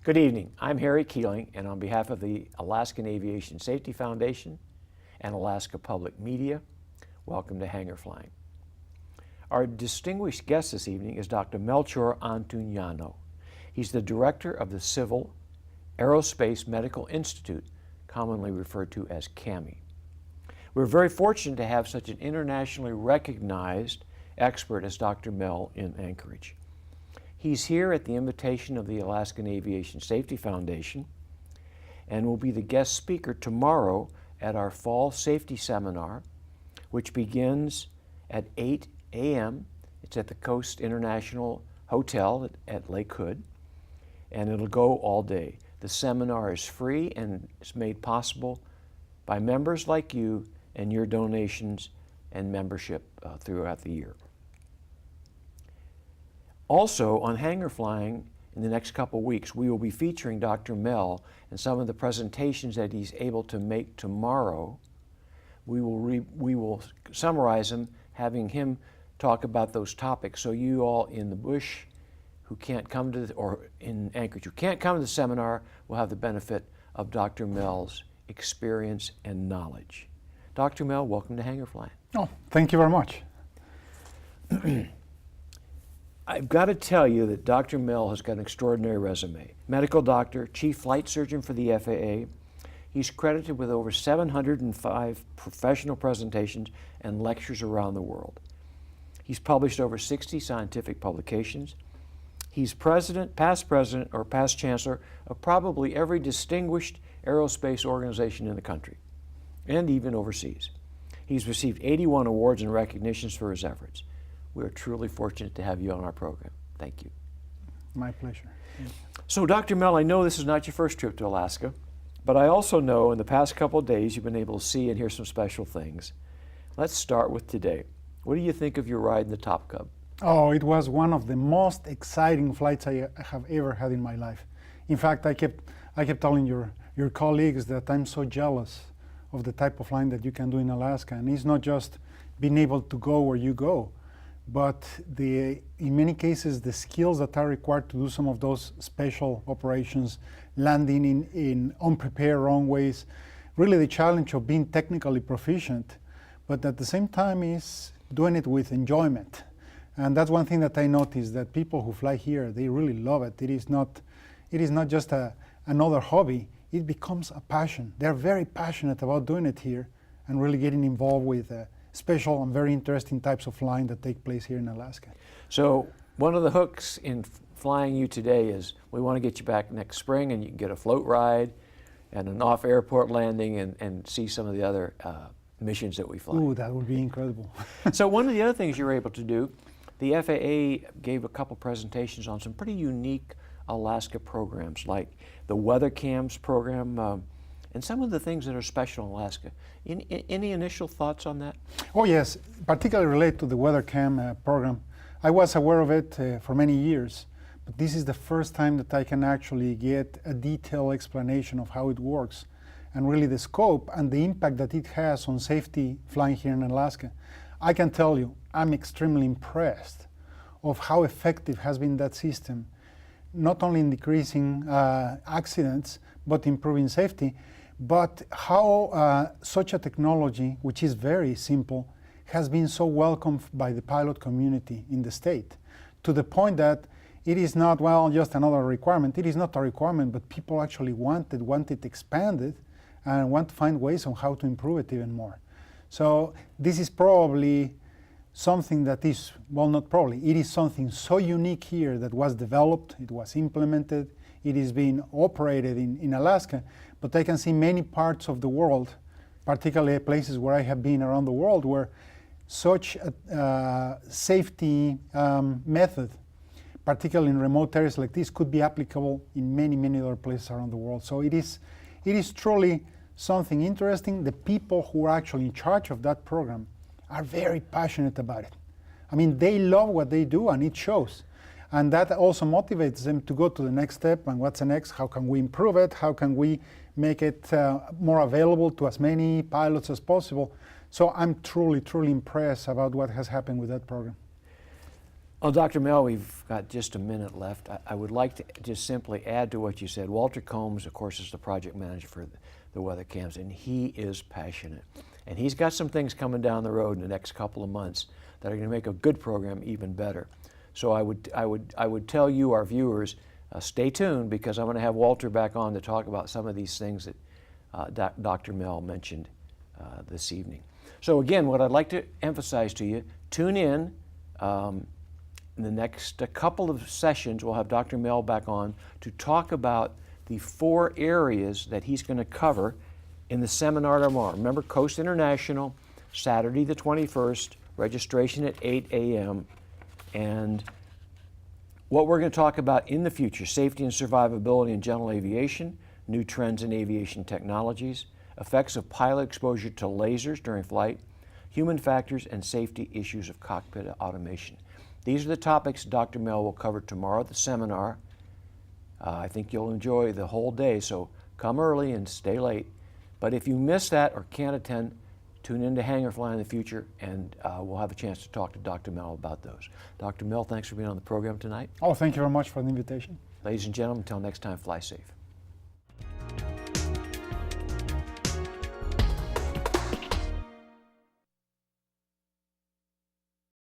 Good evening. I'm Harry Keeling, and on behalf of the Alaskan Aviation Safety Foundation and Alaska Public Media, welcome to Hangar Flying. Our distinguished guest this evening is Dr. Melchor Antunano. He's the director of the Civil Aerospace Medical Institute, commonly referred to as CAMI. We're very fortunate to have such an internationally recognized expert as Dr. Mel in Anchorage. He's here at the invitation of the Alaskan Aviation Safety Foundation and will be the guest speaker tomorrow at our fall safety seminar, which begins at 8 a.m. It's at the Coast International Hotel at Lake Hood, and it'll go all day. The seminar is free and it's made possible by members like you and your donations and membership throughout the year. Also, on Hangar Flying, in the next couple weeks, we will be featuring Dr. Mel and some of the presentations that he's able to make tomorrow. We will summarize them, having him talk about those topics, so you all in the bush who can't come to, or in Anchorage who can't come to the seminar, will have the benefit of Dr. Mel's experience and knowledge. Dr. Mel, welcome to Hangar Flying. Oh, thank you very much. I've got to tell you that Dr. Mel has got an extraordinary resume. Medical doctor, chief flight surgeon for the FAA. He's credited with over 705 professional presentations and lectures around the world. He's published over 60 scientific publications. He's past president, or past chancellor of probably every distinguished aerospace organization in the country, and even overseas. He's received 81 awards and recognitions for his efforts. We are truly fortunate to have you on our program. Thank you. My pleasure. So, Dr. Mel, I know this is not your first trip to Alaska, but I also know in the past couple of days you've been able to see and hear some special things. Let's start with today. What do you think of your ride in the Top Cub? Oh, it was one of the most exciting flights I have ever had in my life. In fact, I kept telling your colleagues that I'm so jealous of the type of flying that you can do in Alaska. And it's not just being able to go where you go, but in many cases, the skills that are required to do some of those special operations, landing in unprepared runways, really the challenge of being technically proficient, but at the same time is doing it with enjoyment. And that's one thing that I noticed, that people who fly here, they really love it. It is not just another hobby, it becomes a passion. They're very passionate about doing it here and really getting involved with special and very interesting types of flying that take place here in Alaska. So one of the hooks in flying you today is we want to get you back next spring, and you can get a float ride and an off-airport landing and see some of the other missions that we fly. Ooh, that would be incredible. So one of the other things you're able to do, the FAA gave a couple presentations on some pretty unique Alaska programs, like the Weather Cams program, and some of the things that are special in Alaska. Any initial thoughts on that? Oh yes, particularly related to the Weather Cam program. I was aware of it for many years, but this is the first time that I can actually get a detailed explanation of how it works and really the scope and the impact that it has on safety flying here in Alaska. I can tell you, I'm extremely impressed of how effective has been that system, not only in decreasing accidents, but improving safety, but how such a technology, which is very simple, has been so welcomed by the pilot community in the state, to the point that it is not, well, just another requirement. It is not a requirement, but people actually want it expanded and want to find ways on how to improve it even more. So this is probably something that is, well, not probably, it is something so unique here that was developed, it was implemented, it is being operated in Alaska, but I can see many parts of the world, particularly places where I have been around the world, where such a safety method, particularly in remote areas like this, could be applicable in many, many other places around the world. So it is truly something interesting. The people who are actually in charge of that program are very passionate about it. I mean, they love what they do, and it shows. And that also motivates them to go to the next step. And what's the next? How can we improve it? How can we make it more available to as many pilots as possible? So I'm truly, truly impressed about what has happened with that program. Well, Dr. Mel, we've got just a minute left. I would like to just simply add to what you said. Walter Combs, of course, is the project manager for the weather cams, and he is passionate. And he's got some things coming down the road in the next couple of months that are going to make a good program even better. So I would tell you, our viewers, stay tuned, because I'm going to have Walter back on to talk about some of these things that Dr. Mel mentioned this evening. So again, what I'd like to emphasize to you, tune in. In the next couple of sessions, we'll have Dr. Mel back on to talk about the 4 areas that he's going to cover in the seminar tomorrow. Remember, Coast International, Saturday the 21st, registration at 8 a.m. And what we're going to talk about in the future: safety and survivability in general aviation, new trends in aviation technologies, effects of pilot exposure to lasers during flight, human factors, and safety issues of cockpit automation. These are the topics Dr. Mel will cover tomorrow at the seminar. I think you'll enjoy the whole day, so come early and stay late. But if you miss that or can't attend, tune in to Hangar Fly in the future, and we'll have a chance to talk to Dr. Mel about those. Dr. Mel, thanks for being on the program tonight. Oh, thank you very much for the invitation. Ladies and gentlemen, until next time, fly safe.